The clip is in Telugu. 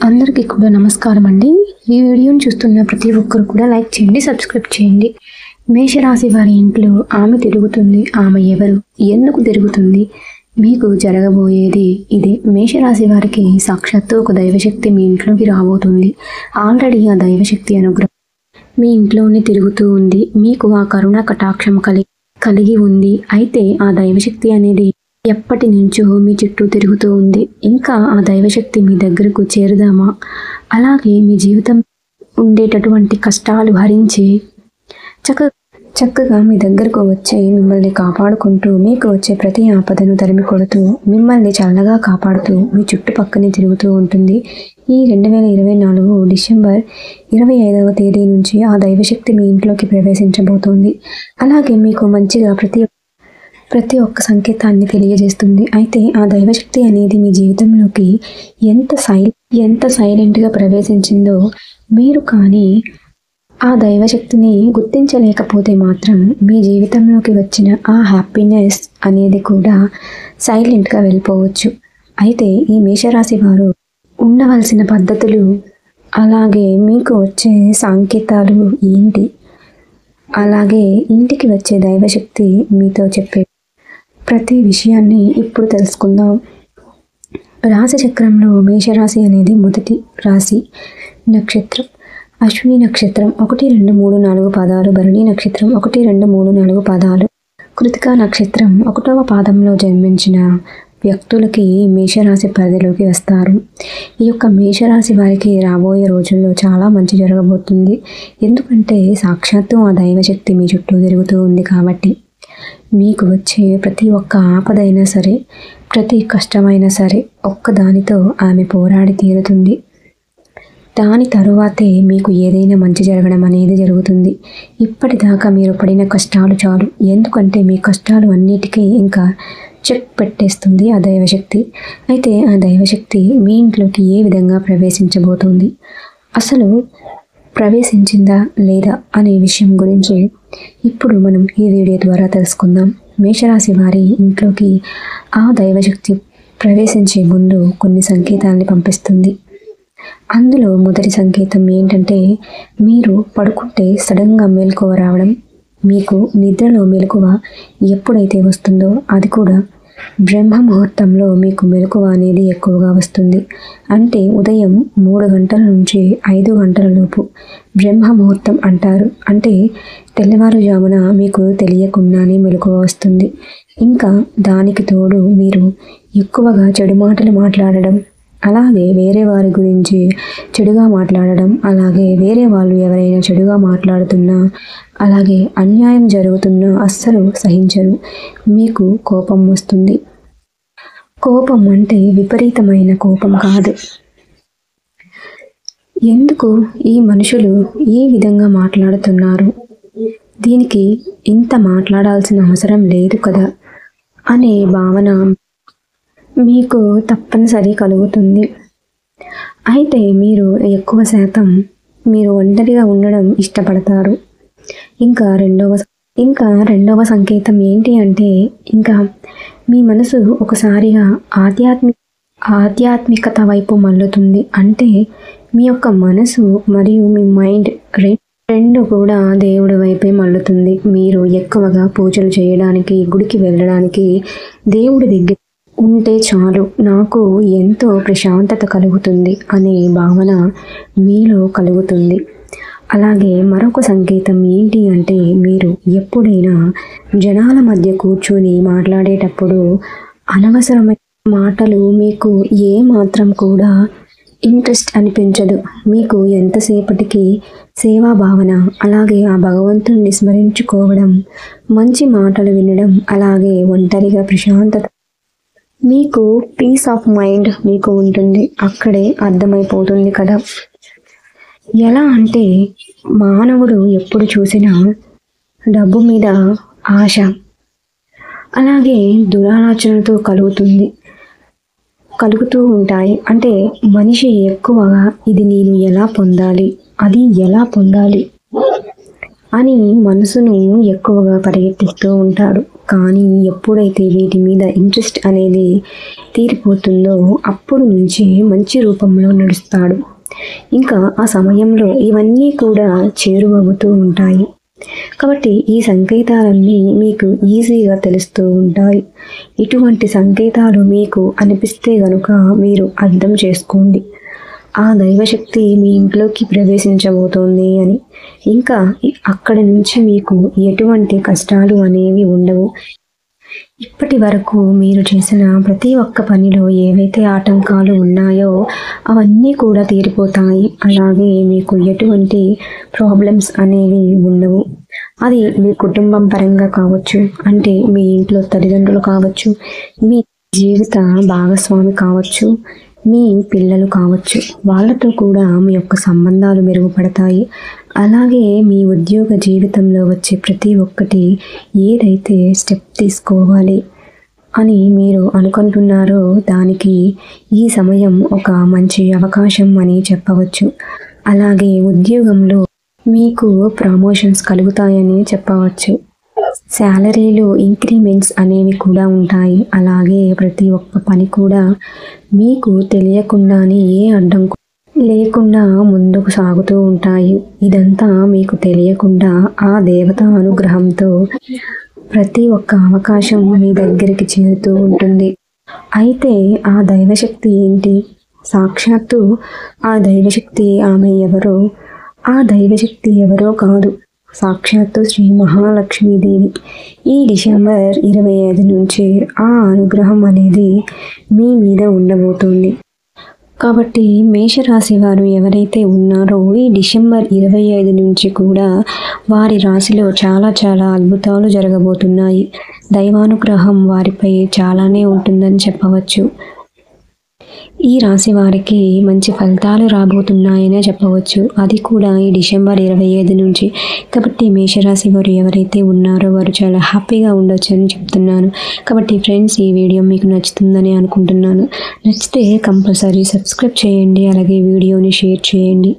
అందరికీ కూడా నమస్కారం అండి. ఈ వీడియోని చూస్తున్న ప్రతి ఒక్కరు కూడా లైక్ చేయండి, సబ్స్క్రైబ్ చేయండి. మేషరాశి వారి ఇంట్లో ఆమె తిరుగుతుంది. ఆమె ఎవరు, ఎందుకు తిరుగుతుంది, మీకు జరగబోయేది ఇదే. మేషరాశి వారికి సాక్షాత్తు ఒక దైవశక్తి మీ ఇంట్లోకి రాబోతుంది. ఆల్రెడీ ఆ దైవశక్తి అనుగ్రహం మీ ఇంట్లోనే తిరుగుతూ ఉంది. మీకు ఆ కరుణ కటాక్షం కలిగి ఉంది. అయితే ఆ దైవశక్తి అనేది ఎప్పటి నుంచో మీ చుట్టూ తిరుగుతూ ఉంది. ఇంకా ఆ దైవశక్తి మీ దగ్గరకు చేరుదామా? అలాగే మీ జీవితం ఉండేటటువంటి కష్టాలు భరించి చక్కగా మీ దగ్గరకు వచ్చి మిమ్మల్ని కాపాడుకుంటూ, మీకు వచ్చే ప్రతి ఆపదను తరిమి కొడుతూ, మిమ్మల్ని చల్లగా కాపాడుతూ మీ చుట్టుపక్కనే తిరుగుతూ ఉంటుంది. ఈ 2024 డిసెంబర్ 25వ తేదీ నుంచి ఆ దైవశక్తి మీ ఇంట్లోకి ప్రవేశించబోతోంది. అలాగే మీకు మంచిగా ప్రతి ఒక్క సంకేతాన్ని తెలియజేస్తుంది. అయితే ఆ దైవశక్తి అనేది మీ జీవితంలోకి ఎంత సైలెంట్గా ప్రవేశించిందో మీరు కానీ ఆ దైవశక్తిని గుర్తించలేకపోతే మాత్రం మీ జీవితంలోకి వచ్చిన ఆ హ్యాపీనెస్ అనేది కూడా సైలెంట్గా వెళ్ళిపోవచ్చు. అయితే ఈ మేషరాశి వారు ఉండవలసిన పద్ధతులు, అలాగే మీకు వచ్చే సంకేతాలు ఏంటి, అలాగే ఇంటికి వచ్చే దైవశక్తి మీతో చెప్పే ప్రతి విషయాన్ని ఇప్పుడు తెలుసుకుందాం. రాశి చక్రంలో మేషరాశి అనేది మొదటి రాశి. నక్షత్రం అశ్విని నక్షత్రం 1, 2, 3, 4 పాదాలు, భరణి నక్షత్రం 1, 2, 3, 4 పాదాలు, కృతికా నక్షత్రం 1వ పాదంలో జన్మించిన వ్యక్తులకి మేషరాశి పరిధిలోకి వస్తారు. ఈ యొక్క మేషరాశి వారికి రాబోయే రోజుల్లో చాలా మంచి జరగబోతుంది. ఎందుకంటే సాక్షాత్తు ఆ దైవశక్తి మీ చుట్టూ తిరుగుతూ ఉంది కాబట్టి మీకు వచ్చే ప్రతి ఒక్క ఆపదైనా సరే, ప్రతి కష్టమైనా సరే ఒక్కదానితో ఆమె పోరాడి తీరుతుంది. దాని తరువాతే మీకు ఏదైనా మంచి జరగడం అనేది జరుగుతుంది. ఇప్పటిదాకా మీరు పడిన కష్టాలు చాలు. ఎందుకంటే మీ కష్టాలు అన్నిటికీ ఇంకా చెక్ పెట్టేస్తుంది ఆ దైవశక్తి. అయితే ఆ దైవశక్తి మీ ఇంట్లోకి ఏ విధంగా ప్రవేశించబోతుంది, అసలు ప్రవేశించిందా లేదా అనే విషయం గురించి ఇప్పుడు మనం ఈ వీడియో ద్వారా తెలుసుకుందాం. మేషరాశి వారి ఇంట్లోకి ఆ దైవశక్తి ప్రవేశించే ముందు కొన్ని సంకేతాన్ని పంపిస్తుంది. అందులో మొదటి సంకేతం ఏంటంటే, మీరు పడుకుంటే సడన్గా మెలకువ రావడం. మీకు నిద్రలో మెలకువ ఎప్పుడైతే వస్తుందో అది కూడా బ్రహ్మ ముహూర్తంలో మీకు మెలకువ అనేది ఎక్కువగా వస్తుంది. అంటే ఉదయం 3 గంటల నుంచి 5 గంటల లోపు బ్రహ్మ ముహూర్తం అంటారు. అంటే తెల్లవారుజామున మీకు తెలియకుండానే మెలకువ వస్తుంది. ఇంకా దానికి తోడు మీరు ఎక్కువగా చెడు మాటలు మాట్లాడడం, అలాగే వేరే వారి గురించి చెడుగా మాట్లాడడం, అలాగే వేరే వాళ్ళు ఎవరైనా చెడుగా మాట్లాడుతున్నా, అలాగే అన్యాయం జరుగుతున్నా అస్సలు సహించరు. మీకు కోపం వస్తుంది. కోపం అంటే విపరీతమైన కోపం కాదు. ఎందుకు ఈ మనుషులు ఈ విధంగా మాట్లాడుతున్నారు, దీనికి ఇంత మాట్లాడాల్సిన అవసరం లేదు కదా అనే భావన మీకు తప్పనిసరి కలుగుతుంది. అయితే మీరు ఎక్కువ శాతం మీరు ఒంటరిగా ఉండడం ఇష్టపడతారు. ఇంకా రెండవ సంకేతం ఏంటి అంటే, ఇంకా మీ మనసు ఒకసారిగా ఆధ్యాత్మికత వైపు మళ్ళుతుంది. అంటే మీ యొక్క మనసు మరియు మీ మైండ్ రెండు కూడా దేవుడి వైపే మళ్ళుతుంది. మీరు ఎక్కువగా పూజలు చేయడానికి, గుడికి వెళ్ళడానికి, దేవుడి దగ్గర ఉంటే చాలు నాకు ఎంతో ప్రశాంతత కలుగుతుంది అనే భావన మీలో కలుగుతుంది. అలాగే మరొక సంకేతం ఏంటి అంటే, మీరు ఎప్పుడైనా జనాల మధ్య కూర్చొని మాట్లాడేటప్పుడు అనవసరమైన మాటలు మీకు ఏ మాత్రం కూడా ఇంట్రెస్ట్ అనిపించదు. మీకు ఎంతసేపటికి సేవా భావన, అలాగే ఆ భగవంతుని స్మరించుకోవడం, మంచి మాటలు వినడం, అలాగే ఒంటరిగా ప్రశాంతత, మీకు పీస్ ఆఫ్ మైండ్ మీకు ఉంటుంది. అక్కడే అర్థమైపోతుంది కదా. ఎలా అంటే, మానవుడు ఎప్పుడు చూసినా డబ్బు మీద ఆశ, అలాగే దురాలోచనలతో కలుగుతూ ఉంటాయి. అంటే మనిషి ఎక్కువగా ఇది నేను ఎలా పొందాలి, అది ఎలా పొందాలి అని మనసును ఎక్కువగా పరిగెత్తిస్తూ ఉంటాడు. కానీ ఎప్పుడైతే వీటి మీద ఇంట్రెస్ట్ అనేది తీరిపోతుందో అప్పుడు నుంచి మంచి రూపంలో నడుస్తాడు. ఇంకా ఆ సమయంలో ఇవన్నీ కూడా చేరువవుతూ ఉంటాయి. కాబట్టి ఈ సంకేతాలన్నీ మీకు ఈజీగా తెలుస్తూ ఉంటాయి. ఇటువంటి సంకేతాలు మీకు అనిపిస్తే గనుక మీరు అర్థం చేసుకోండి, ఆ దైవశక్తి మీ ఇంట్లోకి ప్రవేశించబోతోంది అని. ఇంకా అక్కడి నుంచి మీకు ఎటువంటి కష్టాలు అనేవి ఉండవు. ఇప్పటి వరకు మీరు చేసిన ప్రతి ఒక్క పనిలో ఏవైతే ఆటంకాలు ఉన్నాయో అవన్నీ కూడా తీరిపోతాయి. అలాగే మీకు ఎటువంటి ప్రాబ్లమ్స్ అనేవి ఉండవు. అది మీ కుటుంబం పరంగా కావచ్చు, అంటే మీ ఇంట్లో తల్లిదండ్రులు కావచ్చు, మీ జీవిత భాగస్వామి కావచ్చు, మీ పిల్లలు కావచ్చు, వాళ్ళతో కూడా మీ యొక్క సంబంధాలు మెరుగుపడతాయి. అలాగే మీ ఉద్యోగ జీవితంలో వచ్చే ప్రతి ఒక్కటి ఏదైతే స్టెప్ తీసుకోవాలి అని మీరు అనుకుంటున్నారో దానికి ఈ సమయం ఒక మంచి అవకాశం అని చెప్పవచ్చు. అలాగే ఉద్యోగంలో మీకు ప్రమోషన్స్ కలుగుతాయని చెప్పవచ్చు. శాలరీలు ఇంక్రిమెంట్స్ అనేవి కూడా ఉంటాయి. అలాగే ప్రతి ఒక్క పని కూడా మీకు తెలియకుండానే ఏ అడ్డంకు లేకుండా ముందుకు సాగుతూ ఉంటాయి. ఇదంతా మీకు తెలియకుండా ఆ దేవత అనుగ్రహంతో ప్రతి ఒక్క అవకాశం మీ దగ్గరికి చేరుతూ ఉంటుంది. అయితే ఆ దైవశక్తి ఏంటి? సాక్షాత్తు ఆ దైవశక్తి ఆమె ఎవరో? ఆ దైవశక్తి ఎవరో కాదు, సాక్షాత్తు శ్రీ మహాలక్ష్మీదేవి. ఈ డిసెంబర్ 25 నుంచి ఆ అనుగ్రహం అనేది మీ మీద ఉండబోతుంది. కాబట్టి మేషరాశి వారు ఎవరైతే ఉన్నారో ఈ డిసెంబర్ 25 నుంచి కూడా వారి రాశిలో చాలా చాలా అద్భుతాలు జరగబోతున్నాయి. దైవానుగ్రహం వారిపై చాలానే ఉంటుందని చెప్పవచ్చు. ఈ రాశి వారికి మంచి ఫలితాలు రాబోతున్నాయనే చెప్పవచ్చు, అది కూడా ఈ డిసెంబర్ 25 నుంచి. కాబట్టి మేషరాశి వారు ఎవరైతే ఉన్నారో వారు చాలా హ్యాపీగా ఉండొచ్చు అని చెప్తున్నాను. కాబట్టి ఫ్రెండ్స్, ఈ వీడియో మీకు నచ్చుతుందని అనుకుంటున్నాను. నచ్చితే కంపల్సరీ సబ్స్క్రైబ్ చేయండి, అలాగే వీడియోని షేర్ చేయండి.